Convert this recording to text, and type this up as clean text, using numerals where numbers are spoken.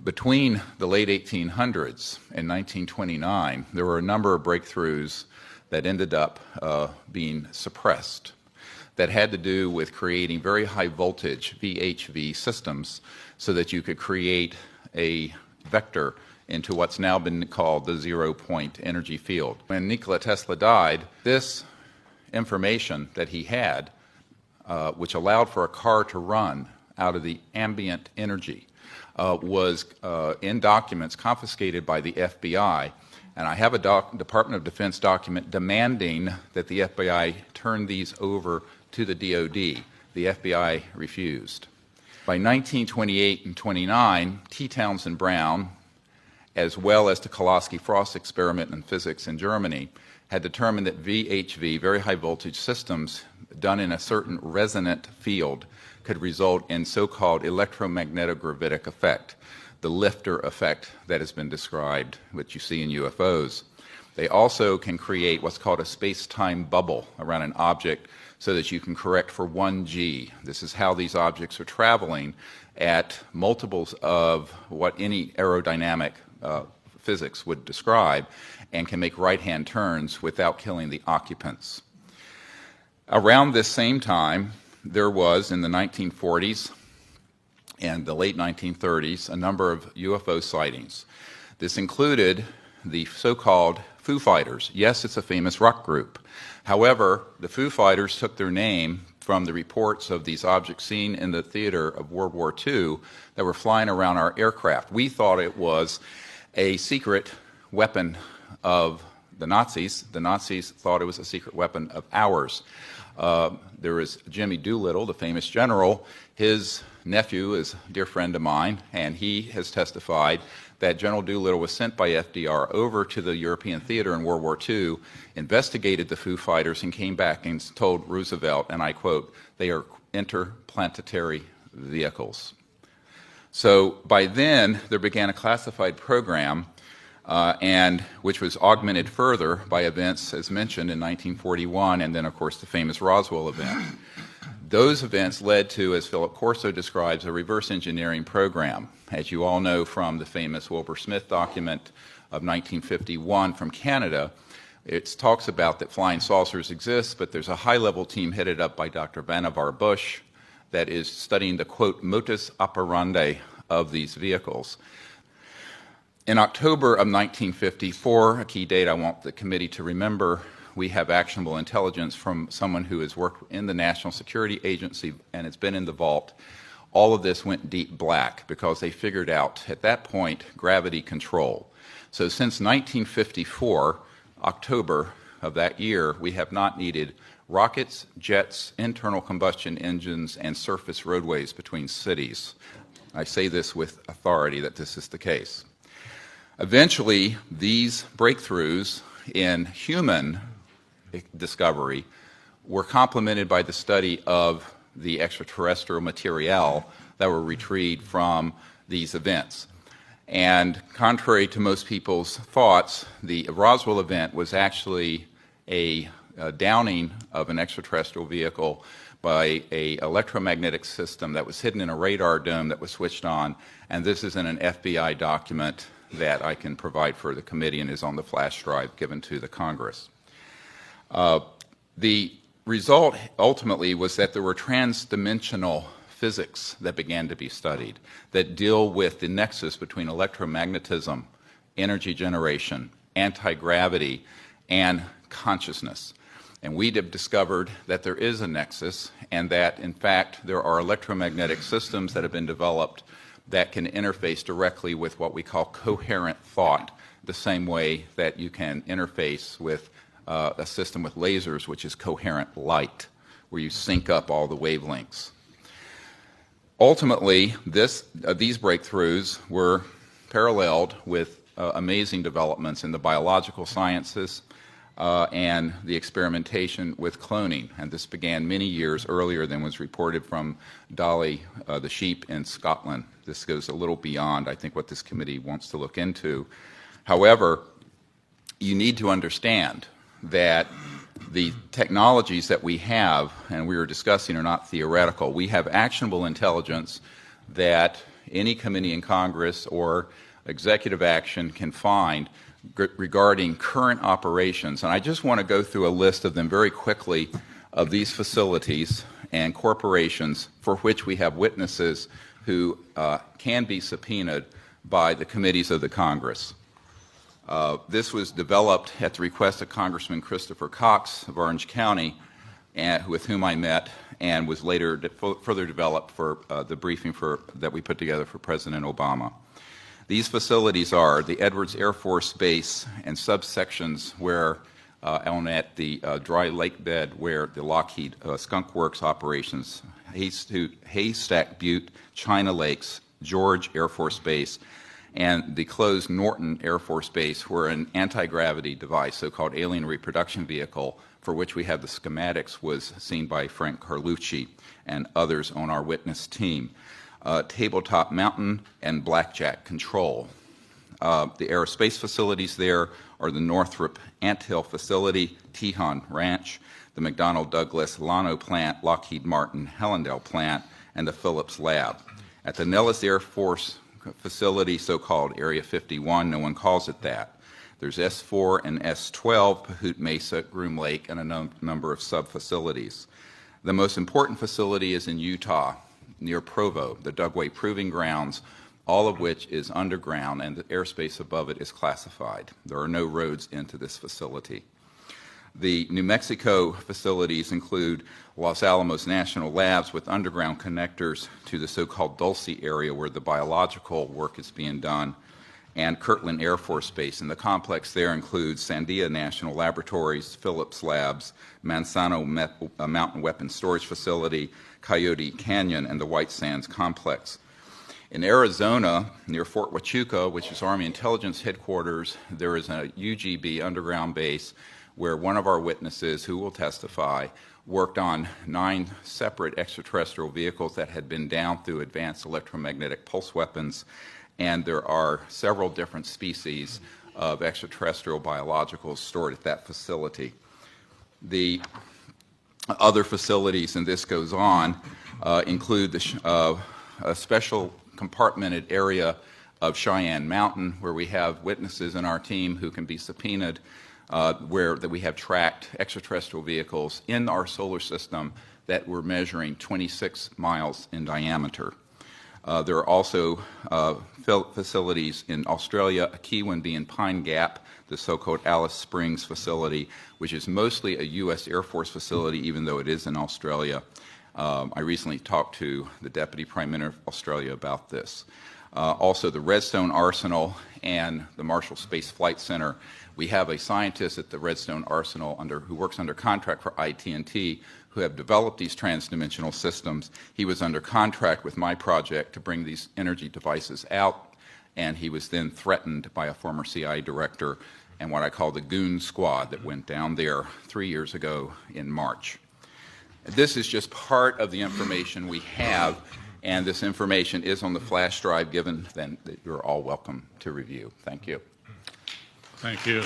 Between the late 1800s and 1929, there were a number of breakthroughs that ended up being suppressed that had to do with creating very high voltage VHV systems so that you could create a vector into what's now been called the zero-point energy field. When Nikola Tesla died, this information that he had, which allowed for a car to run out of the ambient energy, was in documents confiscated by the FBI. And I have a Department of Defense document demanding that the FBI turn these over to the DoD. The FBI refused. By 1928 and 29, T. Townsend Brown, as well as the Kolosky-Frost experiment in physics in Germany, had determined that VHV, very high voltage systems, done in a certain resonant field could result in so-called electromagnetic-gravitic effect, the lifter effect that has been described, which you see in UFOs. They also can create what's called a space-time bubble around an object so that you can correct for 1G. This is how these objects are traveling at multiples of what any aerodynamic physics would describe and can make right-hand turns without killing the occupants. Around this same time, there was, in the 1940s and the late 1930s, a number of UFO sightings. This included the so-called Foo Fighters. Yes, it's a famous rock group. However, the Foo Fighters took their name from the reports of these objects seen in the theater of World War II that were flying around our aircraft. We thought it was a secret weapon of the Nazis. The Nazis thought it was a secret weapon of ours. There was Jimmy Doolittle, the famous general. His nephew is a dear friend of mine, and he has testified that General Doolittle was sent by FDR over to the European theater in World War II, investigated the Foo Fighters, and came back and told Roosevelt, and I quote, "They are interplanetary vehicles." So by then, there began a classified program, and which was augmented further by events, as mentioned, in 1941, and then, of course, the famous Roswell event. Those events led to, as Philip Corso describes, a reverse engineering program. As you all know from the famous Wilbur Smith document of 1951 from Canada, it talks about that flying saucers exist, but there's a high-level team headed up by Dr. Vannevar Bush that is studying the, quote, modus operandi of these vehicles. In October of 1954, a key date I want the committee to remember, we have actionable intelligence from someone who has worked in the National Security Agency and has been in the vault. All of this went deep black because they figured out, at that point, gravity control. So since 1954, October of that year, we have not needed rockets, jets, internal combustion engines, and surface roadways between cities. I say this with authority that this is the case. Eventually, these breakthroughs in human discovery were complemented by the study of the extraterrestrial material that were retrieved from these events. And contrary to most people's thoughts, the Roswell event was actually a downing of an extraterrestrial vehicle by an electromagnetic system that was hidden in a radar dome that was switched on, and this is in an FBI document that I can provide for the committee and is on the flash drive given to the Congress. The result ultimately was that there were transdimensional physics that began to be studied that deal with the nexus between electromagnetism, energy generation, anti-gravity, and consciousness. And we have discovered that there is a nexus and that, in fact, there are electromagnetic systems that have been developed that can interface directly with what we call coherent thought, the same way that you can interface with a system with lasers, which is coherent light, where you sync up all the wavelengths. Ultimately, these breakthroughs were paralleled with amazing developments in the biological sciences and the experimentation with cloning. And this began many years earlier than was reported from Dolly the sheep in Scotland. This goes a little beyond, I think, what this committee wants to look into. However, you need to understand that the technologies that we have and we were discussing are not theoretical. We have actionable intelligence that any committee in Congress or executive action can find regarding current operations. And I just want to go through a list of them very quickly of these facilities and corporations for which we have witnesses who can be subpoenaed by the committees of the Congress. This was developed at the request of Congressman Christopher Cox of Orange County, with whom I met, and was later further developed for the briefing that we put together for President Obama. These facilities are the Edwards Air Force Base and subsections where at the dry lake bed where the Lockheed Skunk Works operations, Haystack Butte, China Lakes, George Air Force Base, and the closed Norton Air Force Base, where an anti-gravity device, so-called alien reproduction vehicle, for which we have the schematics, was seen by Frank Carlucci and others on our witness team. Tabletop Mountain and Blackjack Control. The aerospace facilities there are the Northrop Anthill Facility, Tejon Ranch, the McDonnell Douglas Llano Plant, Lockheed Martin Hellendale Plant, and the Phillips Lab. At the Nellis Air Force Facility, so-called Area 51, no one calls it that. There's S4 and S12, Pahut Mesa, Groom Lake, and a number of sub-facilities. The most important facility is in Utah, near Provo, the Dugway Proving Grounds, all of which is underground, and the airspace above it is classified. There are no roads into this facility. The New Mexico facilities include Los Alamos National Labs with underground connectors to the so-called Dulce area where the biological work is being done, and Kirtland Air Force Base. And the complex there includes Sandia National Laboratories, Phillips Labs, Manzano Mountain Weapons Storage Facility, Coyote Canyon, and the White Sands Complex. In Arizona, near Fort Huachuca, which is Army Intelligence Headquarters, there is a UGB underground base where one of our witnesses, who will testify, worked on 9 separate extraterrestrial vehicles that had been down through advanced electromagnetic pulse weapons, and there are several different species of extraterrestrial biologicals stored at that facility. The other facilities, and this goes on, include a special compartmented area of Cheyenne Mountain, where we have witnesses in our team who can be subpoenaed, where we have tracked extraterrestrial vehicles in our solar system that were measuring 26 miles in diameter. There are also facilities in Australia, a key one being Pine Gap, the so-called Alice Springs facility, which is mostly a U.S. Air Force facility, even though it is in Australia. I recently talked to the Deputy Prime Minister of Australia about this. Also, the Redstone Arsenal and the Marshall Space Flight Center. We have a scientist at the Redstone Arsenal who works under contract for IT&T, who have developed these transdimensional systems. He was under contract with my project to bring these energy devices out, and he was then threatened by a former CIA director and what I call the goon squad that went down there 3 years ago in March. This is just part of the information we have, and this information is on the flash drive given, then that you're all welcome to review. Thank you. Thank you.